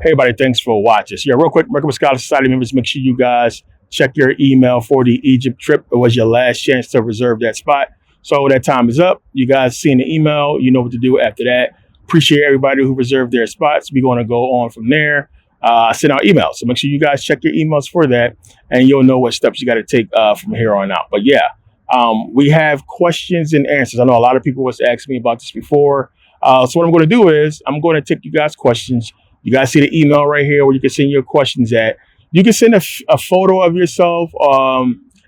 Hey, everybody, thanks for watching. So, yeah, real quick, Merkabah Scholar Society members, make sure you guys check your email for the Egypt trip. It was your last chance to reserve that spot. So that time is up. You guys seen the email. You know what to do after that. Appreciate everybody who reserved their spots. We're going to go on from there. Send out emails. So make sure you guys check your emails for that, and you'll know what steps you got to take from here on out. But yeah, we have questions and answers. I know a lot of people was asking me about this before. So what I'm going to do is I'm going to take you guys' questions. You guys see the email right here where you can send your questions at. You can send a photo of yourself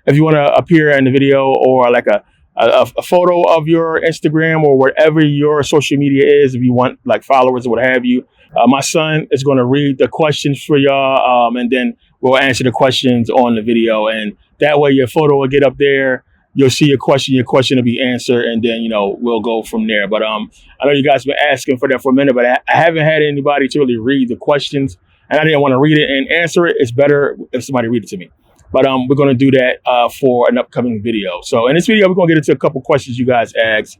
if you want to appear in the video, or like a photo of your Instagram or whatever your social media is, if you want like followers or what have you. My son is going to read the questions for y'all, and then we'll answer the questions on the video. And that way your photo will get up there. You'll see your question will be answered, and then, we'll go from there. But I know you guys have been asking for that for a minute, but I haven't had anybody to really read the questions, and I didn't want to read it and answer it. It's better if somebody read it to me. But we're going to do that for an upcoming video. So in this video, we're going to get into a couple questions you guys asked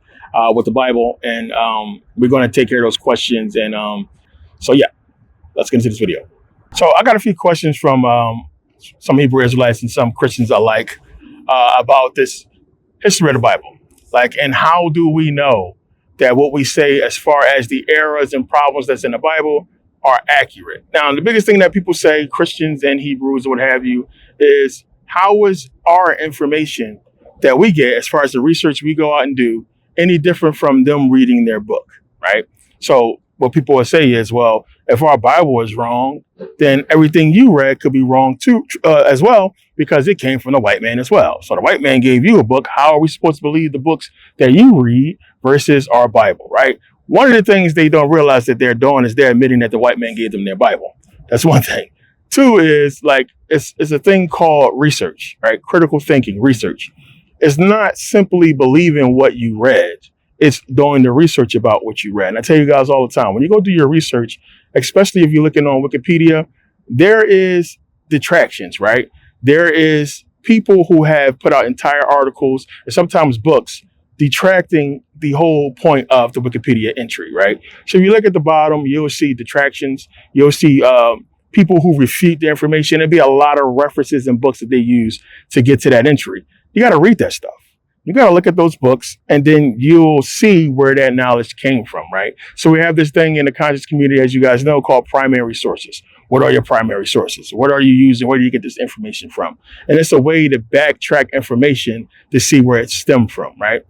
with the Bible, and we're going to take care of those questions. And so yeah, let's get into this video. So I got a few questions from some Hebrew Israelites and some Christians alike about this history of the Bible. Like, and how do we know that what we say as far as the errors and problems that's in the Bible are accurate? Now, the biggest thing that people say, Christians and Hebrews or what have you, is how is our information that we get as far as the research we go out and do any different from them reading their book, right? So what people will say is, well, if our Bible is wrong, then everything you read could be wrong too, as well, because it came from the white man as well. So the white man gave you a book. How are we supposed to believe the books that you read versus our Bible, right? One of the things they don't realize that they're doing is they're admitting that the white man gave them their Bible. That's one thing. Two is like, it's a thing called research, right? Critical thinking, research. It's not simply believing what you read. It's doing the research about what you read. And I tell you guys all the time, when you go do your research, especially if you're looking on Wikipedia, there is detractions, right? There is people who have put out entire articles and sometimes books detracting the whole point of the Wikipedia entry, right? So if you look at the bottom, you'll see detractions. You'll see people who refute the information. There'll be a lot of references and books that they use to get to that entry. You got to read that stuff. You got to look at those books, and then you'll see where that knowledge came from, right? So we have this thing in the conscious community, as you guys know, called primary sources. What are your primary sources? What are you using? Where do you get this information from? And it's a way to backtrack information to see where it stemmed from, right?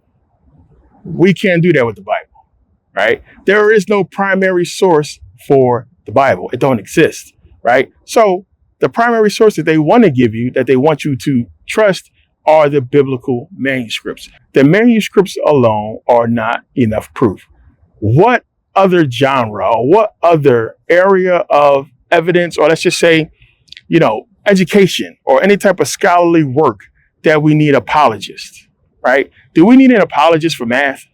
We can't do that with the Bible, right? There is no primary source for the Bible. It don't exist, right? So the primary source that they want to give you, that they want you to trust, are the biblical manuscripts. The manuscripts alone are not enough proof. What other genre or what other area of evidence, or let's just say, education or any type of scholarly work that we need apologists, right? Do we need an apologist for math?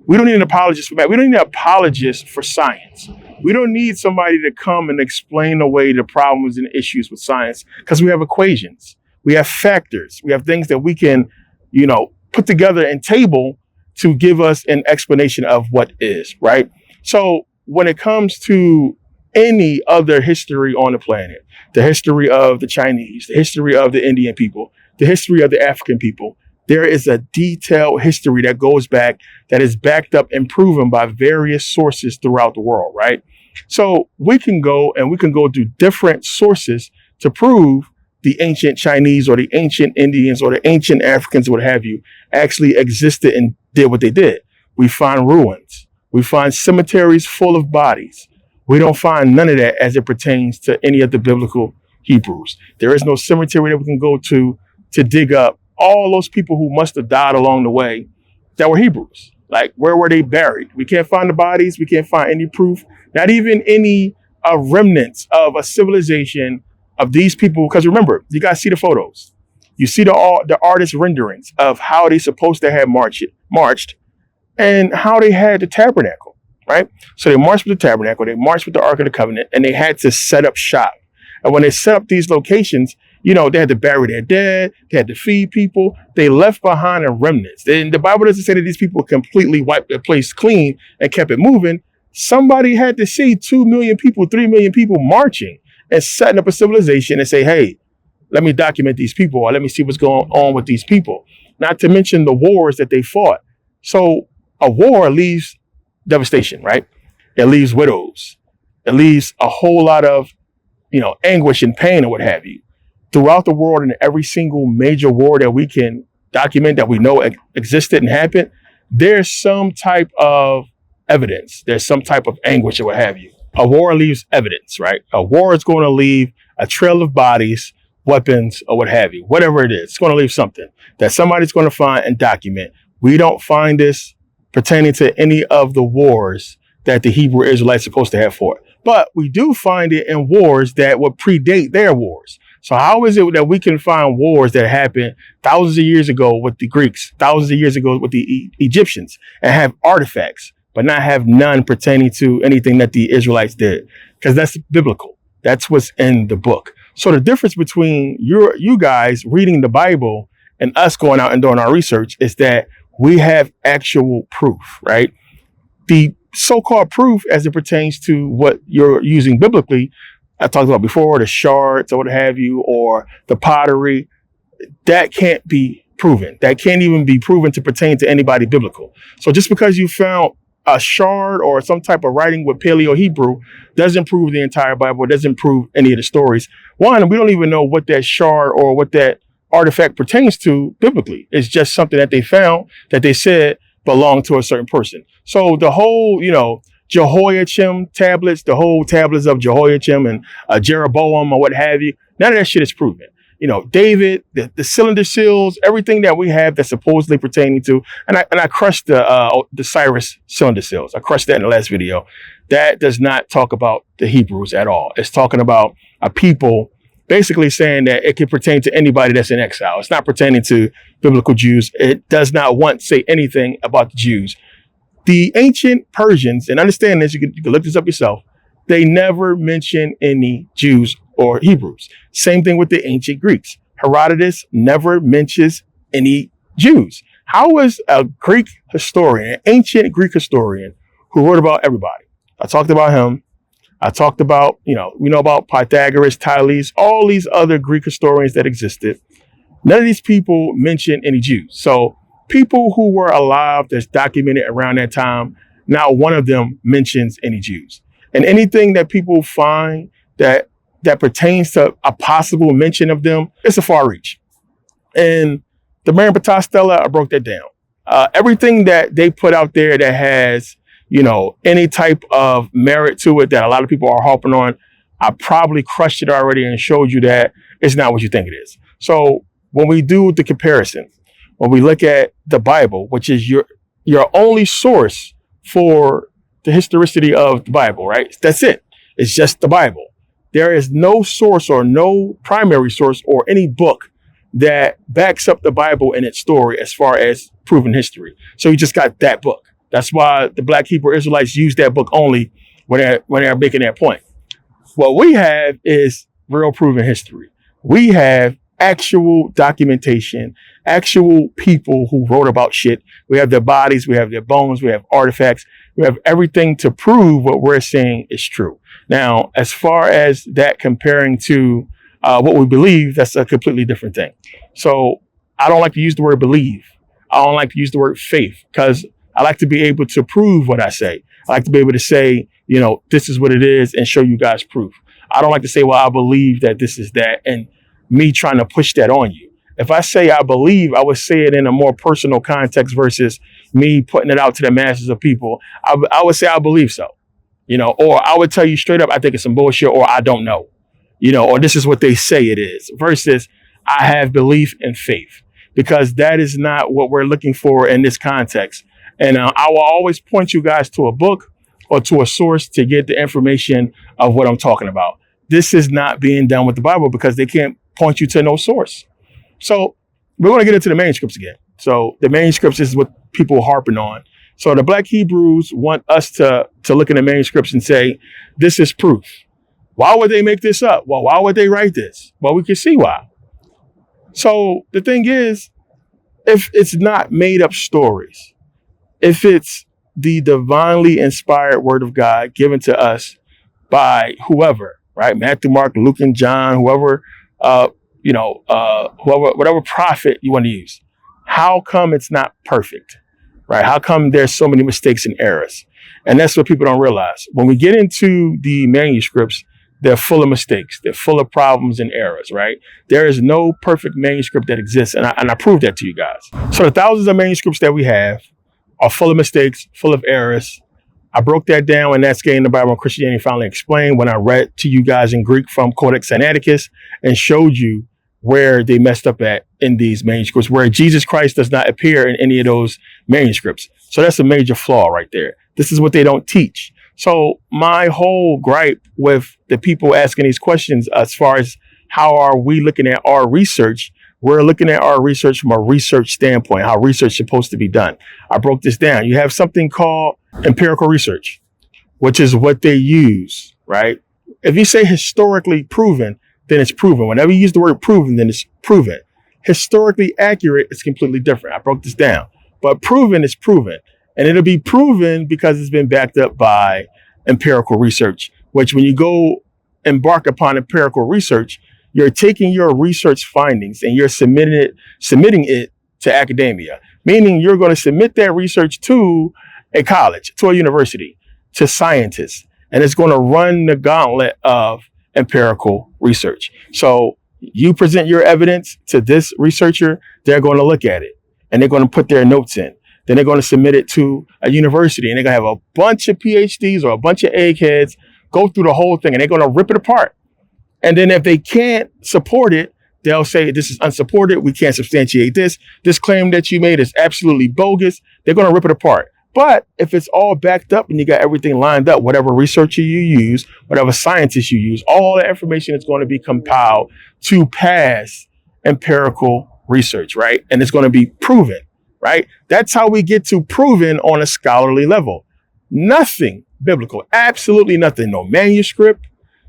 We don't need an apologist for math. We don't need an apologist for science. We don't need somebody to come and explain away the problems and issues with science, because we have equations. We have factors. We have things that we can, put together and table to give us an explanation of what is, right? So when it comes to any other history on the planet, the history of the Chinese, the history of the Indian people, the history of the African people, there is a detailed history that goes back, that is backed up and proven by various sources throughout the world, right? So we can go to different sources to prove the ancient Chinese or the ancient Indians or the ancient Africans, what have you, actually existed and did what they did. We find ruins. We find cemeteries full of bodies. We don't find none of that as it pertains to any of the biblical Hebrews. There is no cemetery that we can go to dig up all those people who must have died along the way that were Hebrews. Like, where were they buried? We can't find the bodies. We can't find any proof, not even any remnants of a civilization of these people. Because remember, you guys see the photos. You see the artist renderings of how they supposed to have marched and how they had the tabernacle, right? So they marched with the tabernacle, they marched with the Ark of the Covenant, and they had to set up shop. And when they set up these locations, they had to bury their dead, they had to feed people, they left behind a remnants. And the Bible doesn't say that these people completely wiped their place clean and kept it moving. Somebody had to see 2 million people, 3 million people marching and setting up a civilization and say, hey, let me document these people, or let me see what's going on with these people. Not to mention the wars that they fought. So a war leaves devastation, right? It leaves widows. It leaves a whole lot of, anguish and pain or what have you. Throughout the world, in every single major war that we can document, that we know existed and happened, there's some type of evidence. There's some type of anguish or what have you. A war leaves evidence, right? A war is going to leave a trail of bodies, weapons, or what have you. Whatever it is, it's going to leave something that somebody's going to find and document. We don't find this pertaining to any of the wars that the Hebrew Israelites are supposed to have fought. But we do find it in wars that would predate their wars. So how is it that we can find wars that happened thousands of years ago with the Greeks, thousands of years ago with the Egyptians, and have artifacts, but not have none pertaining to anything that the Israelites did? Because that's biblical. That's what's in the book. So the difference between you guys reading the Bible and us going out and doing our research is that we have actual proof, right? The so-called proof as it pertains to what you're using biblically, I talked about before, the shards or what have you, or the pottery, that can't be proven. That can't even be proven to pertain to anybody biblical. So just because you found a shard or some type of writing with Paleo-Hebrew doesn't prove the entire Bible, doesn't prove any of the stories. One, we don't even know what that shard or what that artifact pertains to biblically. It's just something that they found that they said belonged to a certain person. So the whole, Jehoiachim tablets, the whole tablets of Jehoiachim and Jeroboam or what have you, none of that shit is proven. David, the cylinder seals, everything that we have that's supposedly pertaining to, and I crushed the Cyrus cylinder seals. I crushed that in the last video. That does not talk about the Hebrews at all. It's talking about a people basically saying that it can pertain to anybody that's in exile. It's not pertaining to biblical Jews. It does not once say anything about the Jews. The ancient Persians, and understand this, you can look this up yourself, they never mention any Jews or Hebrews. Same thing with the ancient Greeks. Herodotus never mentions any Jews. How is a Greek historian, an ancient Greek historian, who wrote about everybody? I talked about him. I talked about, we know about Pythagoras, Thales, all these other Greek historians that existed. None of these people mention any Jews. So people who were alive that's documented around that time, not one of them mentions any Jews. And anything that people find that pertains to a possible mention of them, it's a far reach. And the Merkabah Stela, I broke that down. Everything that they put out there that has, any type of merit to it that a lot of people are harping on, I probably crushed it already and showed you that it's not what you think it is. So when we do the comparison, when we look at the Bible, which is your only source for the historicity of the Bible, right? That's it. It's just the Bible. There is no source or no primary source or any book that backs up the Bible and its story as far as proven history. So you just got that book. That's why the Black Hebrew Israelites use that book only when they're making that point. What we have is real proven history. We have actual documentation, actual people who wrote about shit. We have their bodies, we have their bones, we have artifacts, we have everything to prove what we're saying is true. Now, as far as that comparing to what we believe, that's a completely different thing. So I don't like to use the word believe. I don't like to use the word faith because I like to be able to prove what I say. I like to be able to say, this is what it is and show you guys proof. I don't like to say, well, I believe that this is that and me trying to push that on you. If I say I believe, I would say it in a more personal context versus me putting it out to the masses of people. I would say I believe so, or I would tell you straight up, I think it's some bullshit or I don't know, or this is what they say it is versus I have belief and faith, because that is not what we're looking for in this context. And I will always point you guys to a book or to a source to get the information of what I'm talking about. This is not being done with the Bible because they can't point you to no source. So we're going to get into the manuscripts again. So the manuscripts is what people are harping on. So the Black Hebrews want us to look at the manuscripts and say, this is proof. Why would they make this up? Well, why would they write this? Well, we can see why. So the thing is, if it's not made up stories, if it's the divinely inspired word of God given to us by whoever, right? Matthew, Mark, Luke, and John, whoever, whatever prophet you want to use. How come it's not perfect, right? How come there's so many mistakes and errors? And that's what people don't realize. When we get into the manuscripts, they're full of mistakes. They're full of problems and errors, right? There is no perfect manuscript that exists. And I proved that to you guys. So the thousands of manuscripts that we have are full of mistakes, full of errors. I broke that down in that Getting the Bible and Christianity Finally Explained when I read to you guys in Greek from Codex Sinaiticus and showed you where they messed up at in these manuscripts, where Jesus Christ does not appear in any of those manuscripts. So that's a major flaw right there. This is what they don't teach. So my whole gripe with the people asking these questions, as far as how are we looking at our research, we're looking at our research from a research standpoint, how research is supposed to be done. I broke this down. You have something called empirical research, which is what they use, right? If you say historically proven, then it's proven. Whenever you use the word proven, then it's proven. Historically accurate is completely different. I broke this down. But proven is proven. And it'll be proven because it's been backed up by empirical research, which when you go embark upon empirical research, you're taking your research findings and you're submitting it to academia, meaning you're going to submit that research to a college, to a university, to scientists, and it's going to run the gauntlet of empirical research. So you present your evidence to this researcher, they're going to look at it and they're going to put their notes in. Then they're going to submit it to a university and they're going to have a bunch of PhDs or a bunch of eggheads go through the whole thing and they're going to rip it apart. And then if they can't support it, they'll say this is unsupported. We can't substantiate this. This claim that you made is absolutely bogus. They're going to rip it apart. But if it's all backed up and you got everything lined up, whatever researcher you use, whatever scientist you use, all the information is going to be compiled to pass empirical research, right? And it's going to be proven, right? That's how we get to proven on a scholarly level. Nothing biblical, absolutely nothing. No manuscript,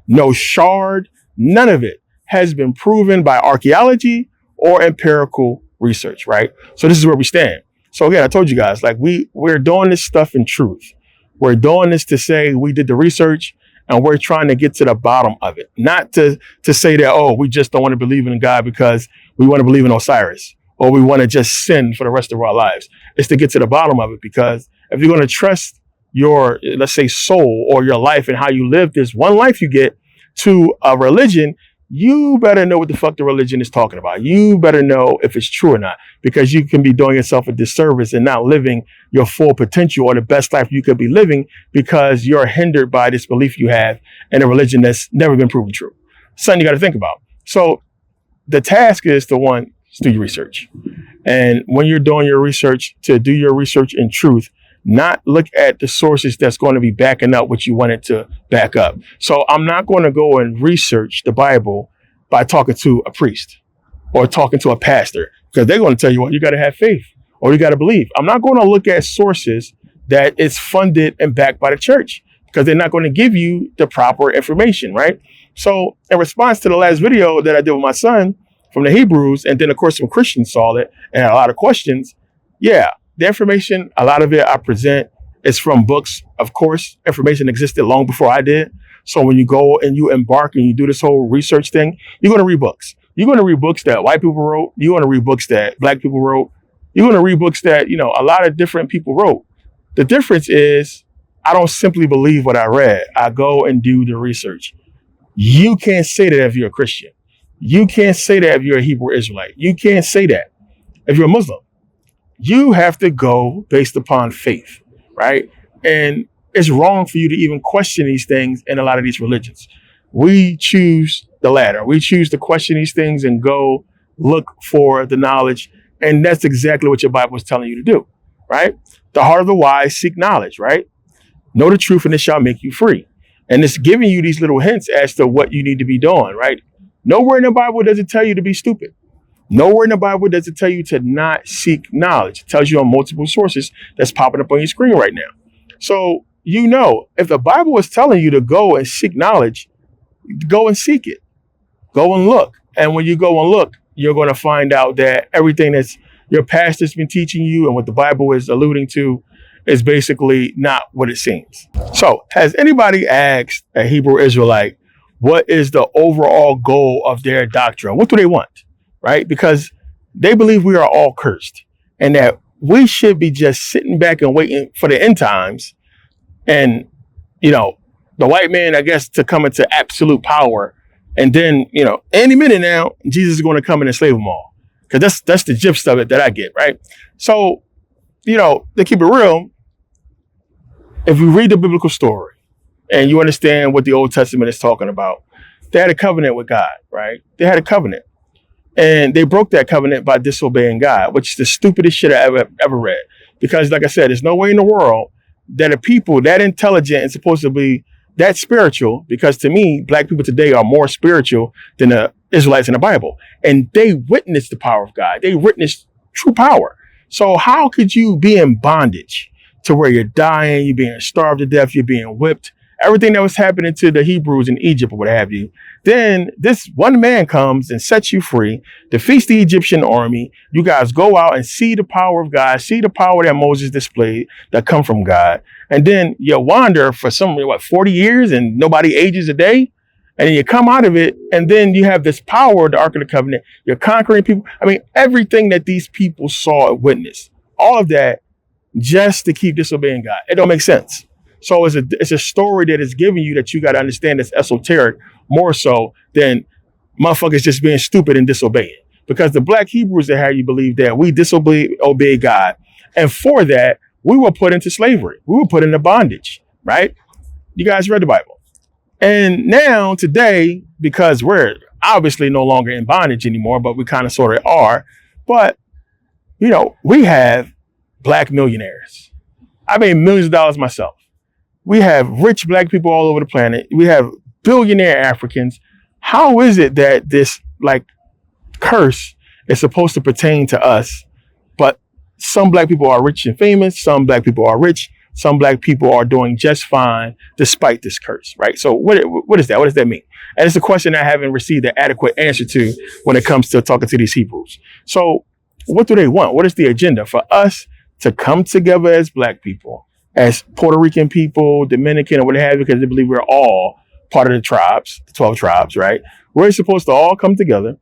no shard, none of it has been proven by archaeology or empirical research, right? So this is where we stand. So again, I told you guys, like we're doing this stuff in truth. We're doing this to say we did the research and we're trying to get to the bottom of it. Not to say that, oh, we just don't want to believe in God because we want to believe in Osiris or we want to just sin for the rest of our lives. It's to get to the bottom of it, because if you're going to trust your, let's say, soul or your life and how you live this one life you get to a religion, you better know what the fuck the religion is talking about. You better know if it's true or not, because you can be doing yourself a disservice and not living your full potential or the best life you could be living because you're hindered by this belief you have in a religion that's never been proven true. Something you got to think about. So the task is to do your research. And when you're doing your research, to do your research in truth, not look at the sources that's going to be backing up what you want it to back up. So I'm not going to go and research the Bible by talking to a priest or talking to a pastor, because they're going to tell you, well, you got to have faith or you got to believe. I'm not going to look at sources that is funded and backed by the church, because they're not going to give you the proper information, right? So in response to the last video that I did with my son from the Hebrews, and then of course some Christians saw it and had a lot of questions. Yeah. The information, a lot of it I present is from books. Of course, information existed long before I did. So when you go and you embark and you do this whole research thing, you're going to read books. You're going to read books that white people wrote. You're going to read books that black people wrote. You're going to read books that, a lot of different people wrote. The difference is I don't simply believe what I read. I go and do the research. You can't say that if you're a Christian. You can't say that if you're a Hebrew Israelite. You can't say that if you're a Muslim. You have to go based upon faith, right? And it's wrong for you to even question these things in a lot of these religions. We choose the latter. We choose to question these things and go look for the knowledge. And that's exactly what your Bible is telling you to do, right? The heart of the wise seek knowledge, right? Know the truth and it shall make you free. And it's giving you these little hints as to what you need to be doing, right? Nowhere in the Bible does it tell you to be stupid. Nowhere in the Bible does it tell you to not seek knowledge. It tells you on multiple sources that's popping up on your screen right now. So, if the Bible is telling you to go and seek knowledge, go and seek it. Go and look. And when you go and look, you're going to find out that everything that's your pastor's been teaching you and what the Bible is alluding to is basically not what it seems. So has anybody asked a Hebrew Israelite, what is the overall goal of their doctrine? What do they want? Right? Because they believe we are all cursed and that we should be just sitting back and waiting for the end times and, the white man, I guess, to come into absolute power. And then, any minute now, Jesus is going to come and enslave them all. Because that's the gist of it that I get, right? So, to keep it real, if you read the biblical story and you understand what the Old Testament is talking about, they had a covenant with God, right? They had a covenant. And they broke that covenant by disobeying God, which is the stupidest shit I ever read. Because like I said, there's no way in the world that a people that intelligent and supposed to be that spiritual, because to me, black people today are more spiritual than the Israelites in the Bible. And they witnessed the power of God. They witnessed true power. So how could you be in bondage to where you're dying, you're being starved to death, you're being whipped, everything that was happening to the Hebrews in Egypt or what have you? Then this one man comes and sets you free, defeats the Egyptian army. You guys go out and see the power of God, see the power that Moses displayed that come from God. And then you wander for 40 years and nobody ages a day. And then you come out of it. And then you have this power, the Ark of the Covenant. You're conquering people. I mean, everything that these people saw and witnessed, all of that just to keep disobeying God. It don't make sense. So it's a story that is giving you that you got to understand that's esoteric more so than motherfuckers just being stupid and disobeying. Because the black Hebrews that had you believe that we obey God. And for that, we were put into slavery. We were put into bondage, right? You guys read the Bible. And now today, because we're obviously no longer in bondage anymore, but we kind of sort of are. But, we have black millionaires. I made millions of dollars myself. We have rich black people all over the planet. We have billionaire Africans. How is it that this curse is supposed to pertain to us, but some black people are rich and famous, some black people are rich, some black people are doing just fine despite this curse, right? So what is that? What does that mean? And it's a question I haven't received an adequate answer to when it comes to talking to these Hebrews. So what do they want? What is the agenda? For us to come together as black people, as Puerto Rican people, Dominican, or what have you, because they believe we're all part of the tribes, the 12 tribes, right? We're supposed to all come together,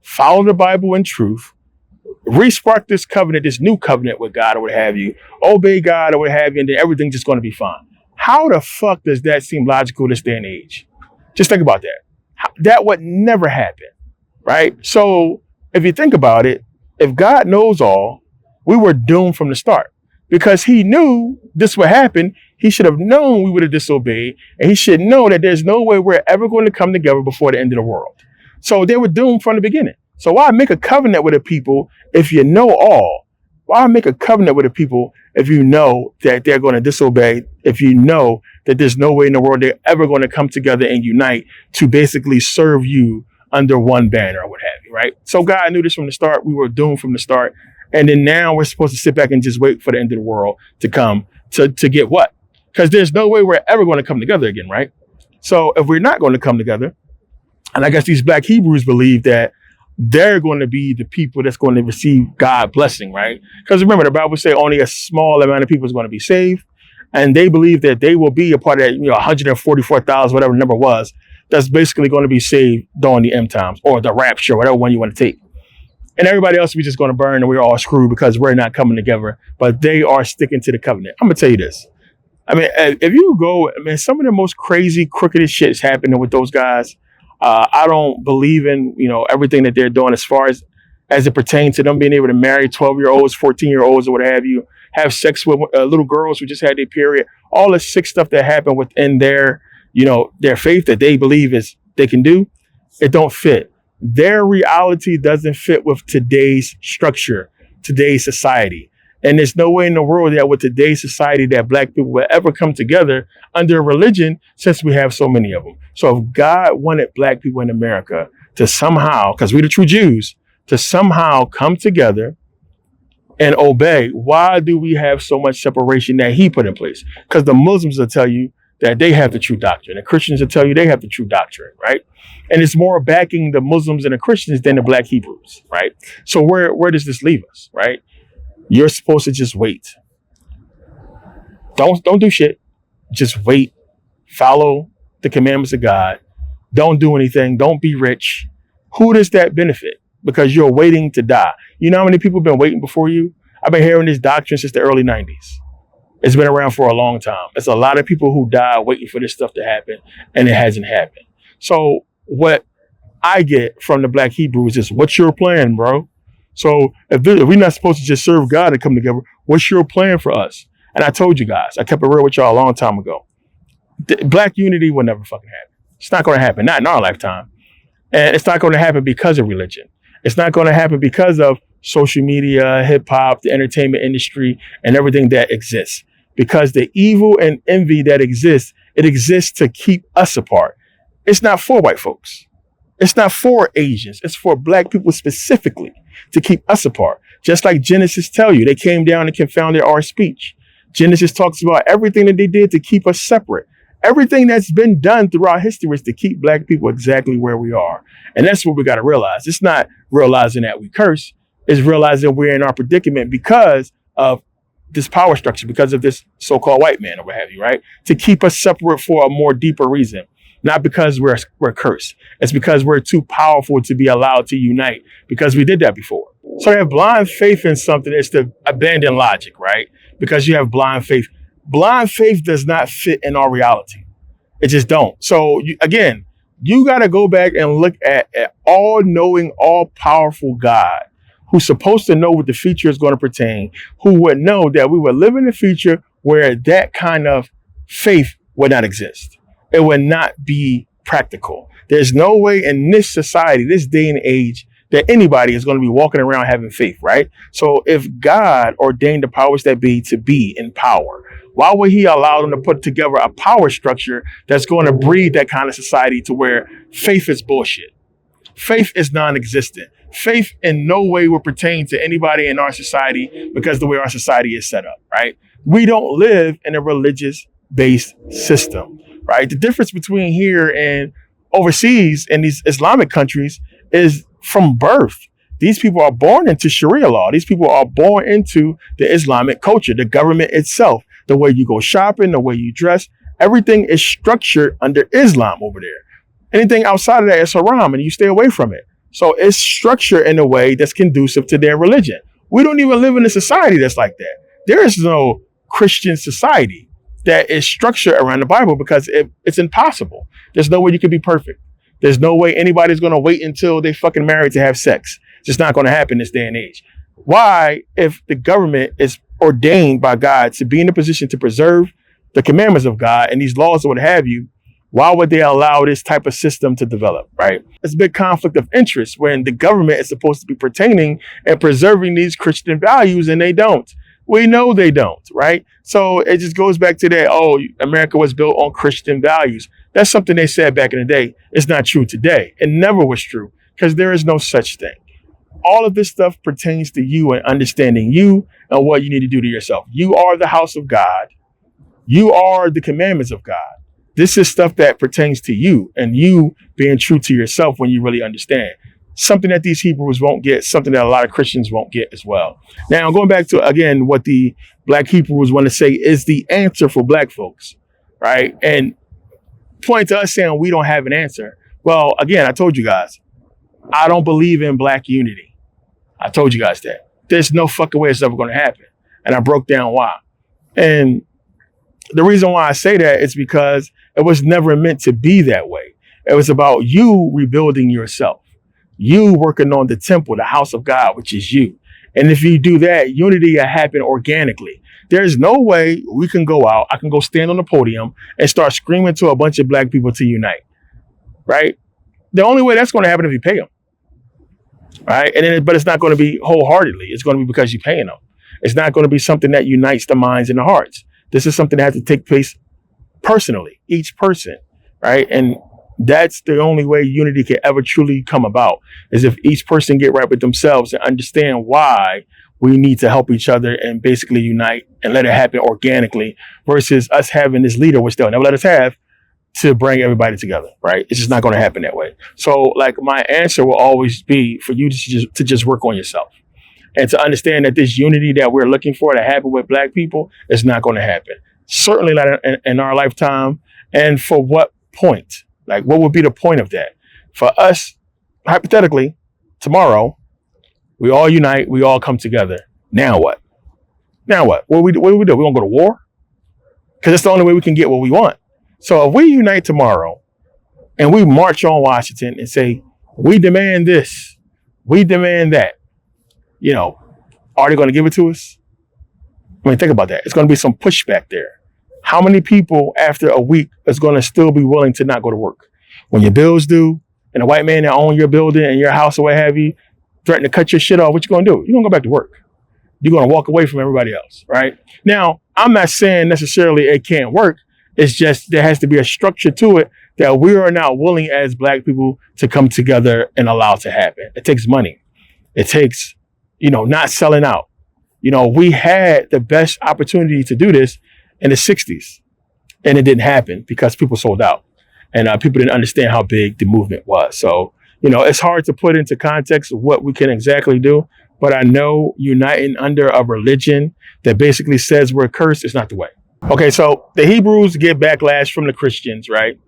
follow the Bible in truth, re-spark this covenant, this new covenant with God or what have you, obey God or what have you, and then everything's just going to be fine. How the fuck does that seem logical this day and age? Just think about that. That would never happen, right? So if you think about it, if God knows all, we were doomed from the start because he knew this would happen. He should have known we would have disobeyed, and he should know that there's no way we're ever going to come together before the end of the world. So they were doomed from the beginning. So why make a covenant with the people if you know all? Why make a covenant with the people if you know that they're going to disobey, if you know that there's no way in the world they're ever going to come together and unite to basically serve you under one banner or what have you, right? So God knew this from the start. We were doomed from the start. And then now we're supposed to sit back and just wait for the end of the world to come to get what? Because there's no way we're ever going to come together again, right? So if we're not going to come together, and I guess these black Hebrews believe that they're going to be the people that's going to receive God's blessing, right? Because remember, the Bible says only a small amount of people is going to be saved. And they believe that they will be a part of that, 144,000, whatever the number was, that's basically going to be saved during the end times or the rapture, whatever one you want to take. And everybody else, we're just going to burn and we're all screwed because we're not coming together. But they are sticking to the covenant. I'm going to tell you this. I mean, if you go, some of the most crazy, crookedest shit is happening with those guys. I don't believe in, everything that they're doing as far as it pertains to them being able to marry 12-year-olds, 14-year-olds, or what have you, have sex with little girls who just had their period, all the sick stuff that happened within their faith that they believe is they can do. It don't fit. Their reality doesn't fit with today's structure, today's society. And there's no way in the world that with today's society that black people will ever come together under a religion since we have so many of them. So if God wanted black people in America to somehow, because we're the true Jews, to somehow come together and obey, why do we have so much separation that he put in place? Because the Muslims will tell you that they have the true doctrine. The Christians will tell you they have the true doctrine, right? And it's more backing the Muslims and the Christians than the black Hebrews, right? So where does this leave us, right? You're supposed to just wait. Don't do shit. Just wait. Follow the commandments of God. Don't do anything. Don't be rich. Who does that benefit? Because you're waiting to die. You know how many people have been waiting before you? I've been hearing this doctrine since the early 90s. It's been around for a long time. There's a lot of people who die waiting for this stuff to happen, and it hasn't happened. So what I get from the Black Hebrews is, what's your plan, bro? So if we're not supposed to just serve God and come together, what's your plan for us? And I told you guys, I kept it real with y'all a long time ago. Black unity will never fucking happen. It's not going to happen, not in our lifetime. And it's not going to happen because of religion. It's not going to happen because of social media, hip hop, the entertainment industry, and everything that exists. Because the evil and envy that exists, it exists to keep us apart. It's not for white folks. It's not for Asians. It's for Black people specifically to keep us apart. Just like Genesis tell you, they came down and confounded our speech. Genesis talks about everything that they did to keep us separate. Everything that's been done throughout history is to keep Black people exactly where we are. And that's what we got to realize. It's not realizing that we curse. It's realizing we're in our predicament because of this power structure, because of this so-called white man or what have you, right? To keep us separate for a more deeper reason. Not because we're cursed. It's because we're too powerful to be allowed to unite, because we did that before. So to have blind faith in something is to abandon logic, right? Because you have blind faith. Blind faith does not fit in our reality. It just don't. So again, you got to go back and look at all-knowing, all-powerful God who's supposed to know what the future is going to pertain, who would know that we would live in a future where that kind of faith would not exist. It would not be practical. There's no way in this society, this day and age, that anybody is going to be walking around having faith, right? So if God ordained the powers that be to be in power, why would he allow them to put together a power structure that's going to breed that kind of society to where faith is bullshit? Faith is non-existent. Faith in no way will pertain to anybody in our society because the way our society is set up, right? We don't live in a religious-based system, right? The difference between here and overseas in these Islamic countries is from birth. These people are born into Sharia law. These people are born into the Islamic culture, the government itself, the way you go shopping, the way you dress, everything is structured under Islam over there. Anything outside of that is haram and you stay away from it. So it's structured in a way that's conducive to their religion. We don't even live in a society that's like that. There is no Christian society that is structured around the Bible because it's impossible. There's no way you can be perfect. There's no way anybody's going to wait until they fucking married to have sex. It's just not going to happen this day and age. Why, if the government is ordained by God to be in a position to preserve the commandments of God and these laws or what have you, why would they allow this type of system to develop, right? It's a big conflict of interest when the government is supposed to be pertaining and preserving these Christian values and they don't. We know they don't, right? So it just goes back to that, oh, America was built on Christian values. That's something they said back in the day. It's not true today. It never was true because there is no such thing. All of this stuff pertains to you and understanding you and what you need to do to yourself. You are the house of God. You are the commandments of God. This is stuff that pertains to you and you being true to yourself when you really understand. Something that these Hebrews won't get, something that a lot of Christians won't get as well. Now, going back to, again, what the Black Hebrews want to say is the answer for Black folks, right? And point to us saying we don't have an answer. Well, again, I told you guys, I don't believe in Black unity. I told you guys that. There's no fucking way it's ever going to happen. And I broke down why. And the reason why I say that is because it was never meant to be that way. It was about you rebuilding yourself. You working on the temple, the house of God, which is you. And if you do that, unity will happen organically. There's no way we can go out. I can go stand on the podium and start screaming to a bunch of Black people to unite, right? The only way that's going to happen if you pay them, right? And then, but it's not going to be wholeheartedly. It's going to be because you're paying them. It's not going to be something that unites the minds and the hearts. This is something that has to take place personally, each person, right? And that's the only way unity can ever truly come about, is if each person get right with themselves and understand why we need to help each other and basically unite and let it happen organically versus us having this leader, which they'll never let us have, to bring everybody together, right? It's just not going to happen that way. So like my answer will always be for you to just work on yourself and to understand that this unity that we're looking for to happen with Black people is not going to happen. certainly not in our lifetime. And for what point? Like, what would be the point of that? For us, hypothetically, tomorrow, we all unite, we all come together. Now what? Now what? What do we do? We gonna go to war? Because it's the only way we can get what we want. So if we unite tomorrow and we march on Washington and say, we demand this, we demand that, you know, are they going to give it to us? I mean, think about that. It's going to be some pushback there. How many people after a week is going to still be willing to not go to work? When your bills due and a white man that owns your building and your house or what have you threaten to cut your shit off, what you going to do? You're going to go back to work. You're going to walk away from everybody else, right? Now, I'm not saying necessarily it can't work. It's just there has to be a structure to it that we are not willing as Black people to come together and allow to happen. It takes money. It takes, not selling out. We had the best opportunity to do this in the 60s, and it didn't happen because people sold out and people didn't understand how big the movement was. So, it's hard to put into context what we can exactly do. But I know uniting under a religion that basically says we're cursed is not the way. Okay, so the Hebrews get backlash from the Christians, right?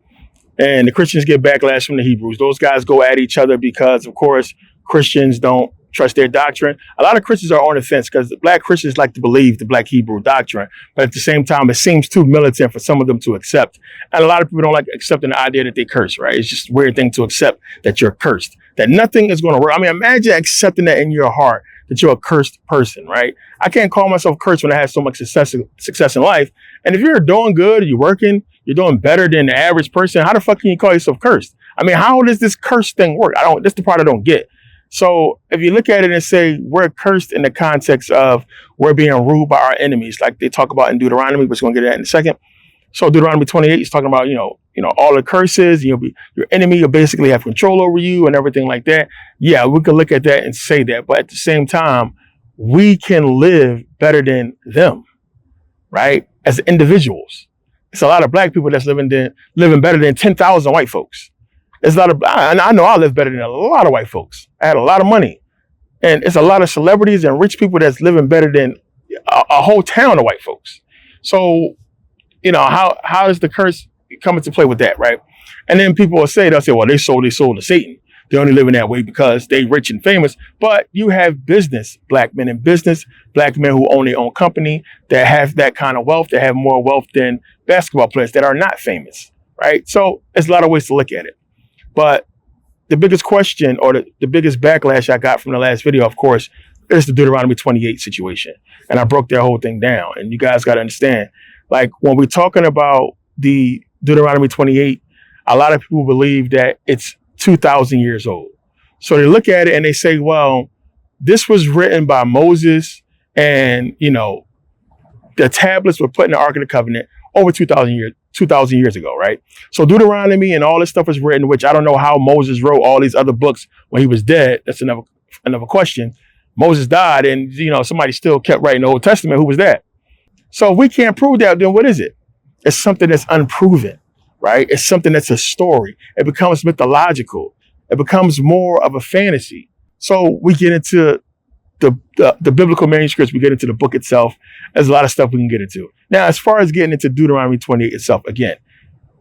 And the Christians get backlash from the Hebrews. Those guys go at each other because, of course, Christians don't trust their doctrine. A lot of Christians are on the fence because the Black Christians like to believe the Black Hebrew doctrine. But at the same time, it seems too militant for some of them to accept. And a lot of people don't like accepting the idea that they curse, right? It's just a weird thing to accept that you're cursed, that nothing is going to work. I mean, imagine accepting that in your heart, that you're a cursed person, right? I can't call myself cursed when I have so much success in life. And if you're doing good, you're working, you're doing better than the average person, how the fuck can you call yourself cursed? I mean, how does this curse thing work? That's the part I don't get. So if you look at it and say we're cursed in the context of we're being ruled by our enemies, like they talk about in Deuteronomy, but we're going to get to that in a second. So Deuteronomy 28 is talking about, all the curses, your enemy will basically have control over you and everything like that. Yeah, we can look at that and say that. But at the same time, we can live better than them, right? As individuals. It's a lot of Black people that's living better than 10,000 white folks. It's a lot of, and I know I live better than a lot of white folks. I had a lot of money. And it's a lot of celebrities and rich people that's living better than a whole town of white folks. So, how does the curse come into play with that, right? And then people will say, they'll say, well, they sold to Satan. They only live in that way because they rich and famous. But you have business, Black men in business, Black men who own their own company, that have that kind of wealth, that have more wealth than basketball players that are not famous, right? So there's a lot of ways to look at it. But the biggest question or the biggest backlash I got from the last video, of course, is the Deuteronomy 28 situation. And I broke that whole thing down. And you guys got to understand, like when we're talking about the Deuteronomy 28, a lot of people believe that it's 2,000 years old. So they look at it and they say, well, this was written by Moses and, the tablets were put in the Ark of the Covenant over 2,000 years ago, right? So Deuteronomy and all this stuff was written, which I don't know how Moses wrote all these other books when he was dead. That's another question. Moses died and, somebody still kept writing the Old Testament. Who was that? So if we can't prove that, then what is it? It's something that's unproven, right? It's something that's a story. It becomes mythological. It becomes more of a fantasy. So we get into the biblical manuscripts, we get into the book itself. There's a lot of stuff we can get into. Now, as far as getting into Deuteronomy 28 itself, again,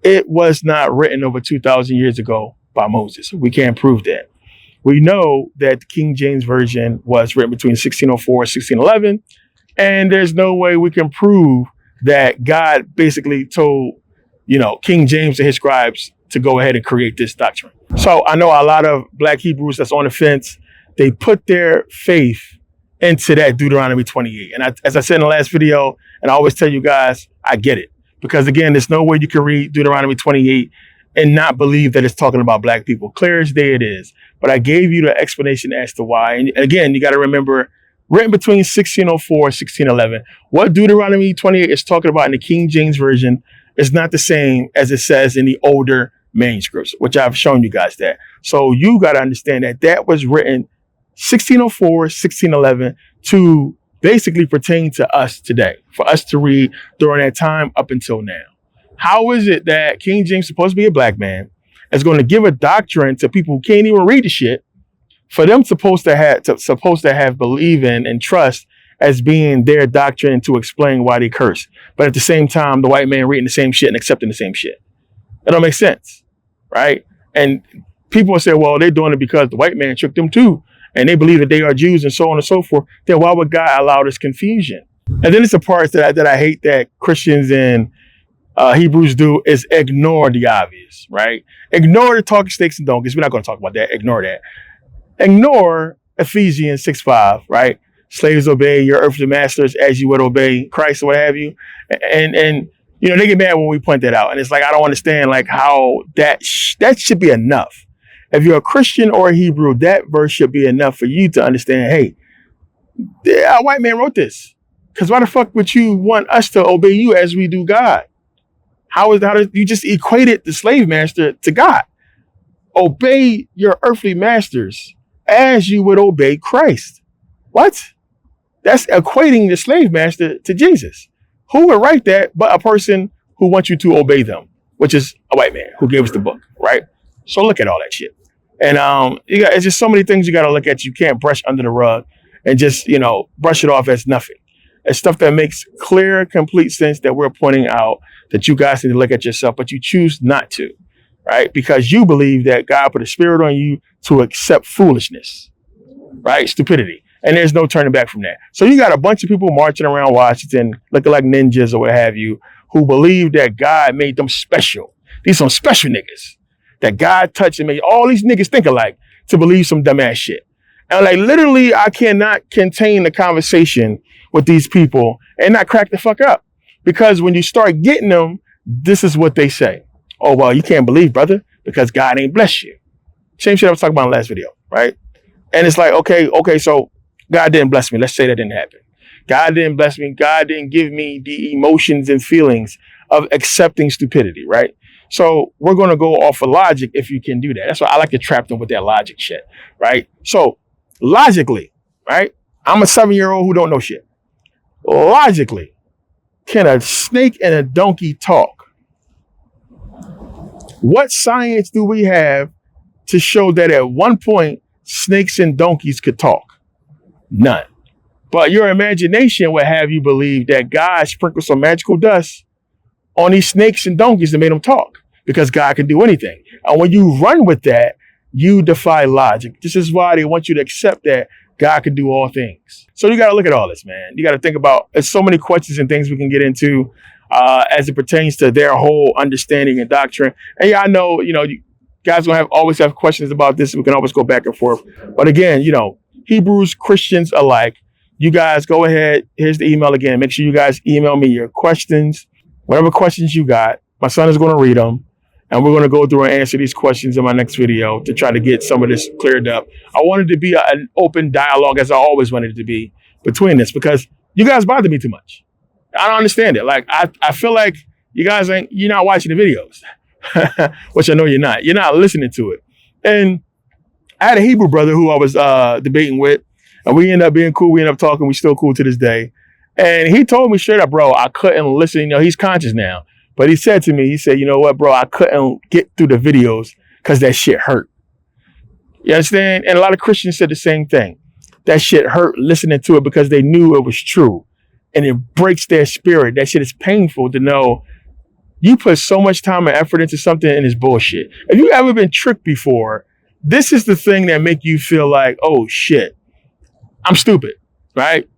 it was not written over 2,000 years ago by Moses. We can't prove that. We know that the King James Version was written between 1604 and 1611, and there's no way we can prove that God basically told, King James and his scribes to go ahead and create this doctrine. So I know a lot of Black Hebrews that's on the fence. They put their faith into that Deuteronomy 28. And as I said in the last video, and I always tell you guys, I get it. Because again, there's no way you can read Deuteronomy 28 and not believe that it's talking about Black people. Clear as day it is. But I gave you the explanation as to why. And again, you got to remember, written between 1604 and 1611. What Deuteronomy 28 is talking about in the King James Version is not the same as it says in the older manuscripts, which I've shown you guys that. So you got to understand that was written 1604, 1611 to basically pertain to us today, for us to read during that time up until now. How is it that King James, supposed to be a Black man, is going to give a doctrine to people who can't even read the shit, for them supposed to have believe in and trust as being their doctrine to explain why they curse. But at the same time, the white man reading the same shit and accepting the same shit. That don't make sense, right? And people will say, well, they're doing it because the white man tricked them too, and they believe that they are Jews and so on and so forth. Then why would God allow this confusion? And then it's the parts that I hate that Christians and Hebrews do is ignore the obvious, right? Ignore the talking snakes and donkeys. We're not going to talk about that. Ignore that. Ignore Ephesians 6:5, right? Slaves, obey your earthly masters as you would obey Christ or what have you. And you know, they get mad when we point that out. And it's like, I don't understand like how that should be enough. If you're a Christian or a Hebrew, that verse should be enough for you to understand, hey, a white man wrote this. Because why the fuck would you want us to obey you as we do God? How does you just equated the slave master to God? Obey your earthly masters as you would obey Christ. What? That's equating the slave master to Jesus. Who would write that but a person who wants you to obey them, which is a white man who gave us the book, right? So look at all that shit. And it's just so many things you got to look at. You can't brush under the rug and just, you know, brush it off as nothing. It's stuff that makes clear, complete sense that we're pointing out that you guys need to look at yourself, but you choose not to, right? Because you believe that God put a spirit on you to accept foolishness, right? Stupidity. And there's no turning back from that. So you got a bunch of people marching around Washington looking like ninjas or what have you, who believe that God made them special. These some special niggas that God touched and made all these niggas think alike to believe some dumbass shit. And like literally, I cannot contain the conversation with these people and not crack the fuck up. Because when you start getting them, this is what they say. Oh, well, you can't believe, brother, because God ain't blessed you. Same shit I was talking about in the last video, right? And it's like, okay, so God didn't bless me. Let's say that didn't happen. God didn't bless me. God didn't give me the emotions and feelings of accepting stupidity, right? So we're going to go off of logic if you can do that. That's why I like to trap them with that logic shit, right? So logically, right? I'm a 7-year-old who don't know shit. Logically, can a snake and a donkey talk? What science do we have to show that at one point snakes and donkeys could talk? None. But your imagination would have you believe that God sprinkled some magical dust on these snakes and donkeys that made them talk, because God can do anything. And when you run with that, you defy logic. This is why they want you to accept that God can do all things. So you got to look at all this, man. You got to think about, there's so many questions and things we can get into as it pertains to their whole understanding and doctrine. And yeah, I know, you know, you guys gonna always have questions about this. We can always go back and forth. But again, you know, Hebrews, Christians alike, you guys go ahead. Here's the email again. Make sure you guys email me your questions, whatever questions you got. My son is going to read them. And we're going to go through and answer these questions in my next video to try to get some of this cleared up. I wanted to be an open dialogue, as I always wanted it to be, between this, because you guys bother me too much. I don't understand it. Like, I feel like you guys you're not watching the videos, which I know you're not. You're not listening to it. And I had a Hebrew brother who I was debating with, and we ended up being cool. We ended up talking. We still cool to this day. And he told me straight up, bro, I couldn't listen. You know, he's conscious now. But he said to me, he said, you know what, bro, I couldn't get through the videos because that shit hurt. You understand? And a lot of Christians said the same thing. That shit hurt listening to it because they knew it was true. And it breaks their spirit. That shit is painful to know you put so much time and effort into something and it's bullshit. If you've ever been tricked before, this is the thing that make you feel like, oh shit, I'm stupid, right?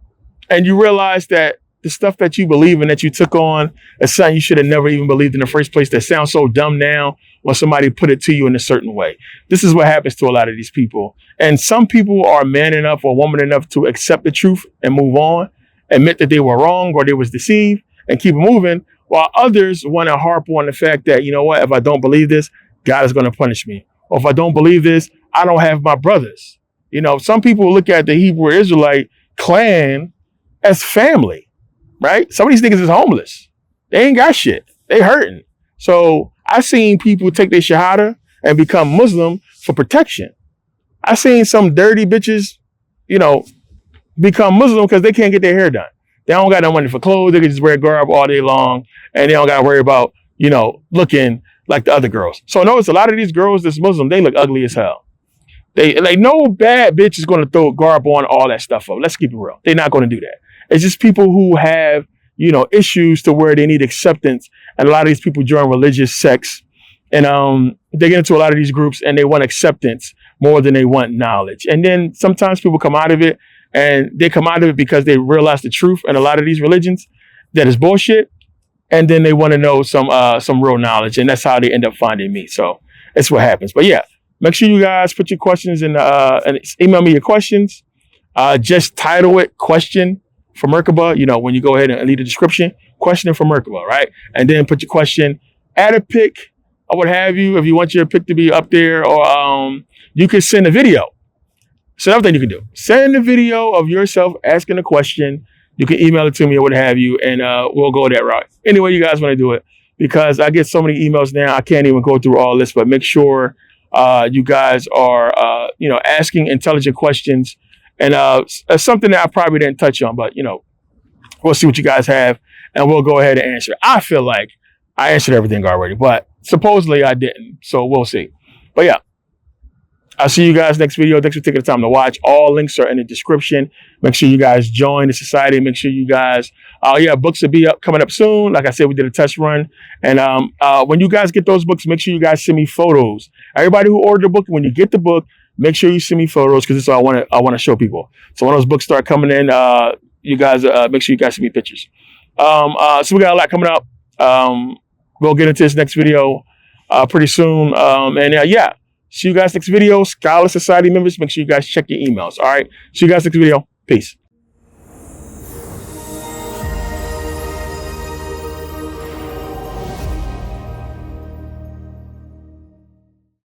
And you realize that the stuff that you believe in, that you took on, is something you should have never even believed in the first place, that sounds so dumb now when somebody put it to you in a certain way. This is what happens to a lot of these people. And some people are man enough or woman enough to accept the truth and move on, admit that they were wrong or they was deceived and keep moving, while others want to harp on the fact that, you know what, if I don't believe this, God is going to punish me. Or if I don't believe this, I don't have my brothers. You know, some people look at the Hebrew Israelite clan as family. Right? Some of these niggas is homeless. They ain't got shit. They hurting. So I seen people take their shahada and become Muslim for protection. I seen some dirty bitches, you know, become Muslim because they can't get their hair done. They don't got no money for clothes. They can just wear garb all day long, and they don't got to worry about, you know, looking like the other girls. So notice a lot of these girls that's Muslim, they look ugly as hell. They like, no bad bitch is going to throw garb on all that stuff up. Let's keep it real. They're not going to do that. It's just people who have, issues to where they need acceptance. And a lot of these people join religious sects, and they get into a lot of these groups and they want acceptance more than they want knowledge. And then sometimes people come out of it, and they come out of it because they realize the truth in a lot of these religions that is bullshit. And then they want to know some real knowledge, and that's how they end up finding me. So that's what happens. But yeah, make sure you guys put your questions in and email me your questions. Just title it "Question for Merkabah." When you go ahead and leave the description, "Question for Merkabah," right? And then put your question, add a pic or what have you. If you want your pic to be up there, or you can send a video. So another thing you can do: send a video of yourself asking a question. You can email it to me or what have you, and we'll go that route. Anyway, you guys want to do it, because I get so many emails now, I can't even go through all this. But make sure you guys are, asking intelligent questions, and something that I probably didn't touch on, but we'll see what you guys have, and we'll go ahead and answer. I feel like I answered everything already, but supposedly I didn't, so we'll see. But yeah. I'll see you guys next video. Thanks for taking the time to watch. All links are in the description. Make sure you guys join the society. Make sure you guys, books will be coming up soon. Like I said, we did a test run. And when you guys get those books, make sure you guys send me photos. Everybody who ordered the book, when you get the book, make sure you send me photos, because this is what I want to show people. So when those books start coming in, you guys make sure you guys send me pictures. So we got a lot coming up. We'll get into this next video pretty soon. See you guys next video. Scholar Society members, make sure you guys check your emails. All right. See you guys next video. Peace.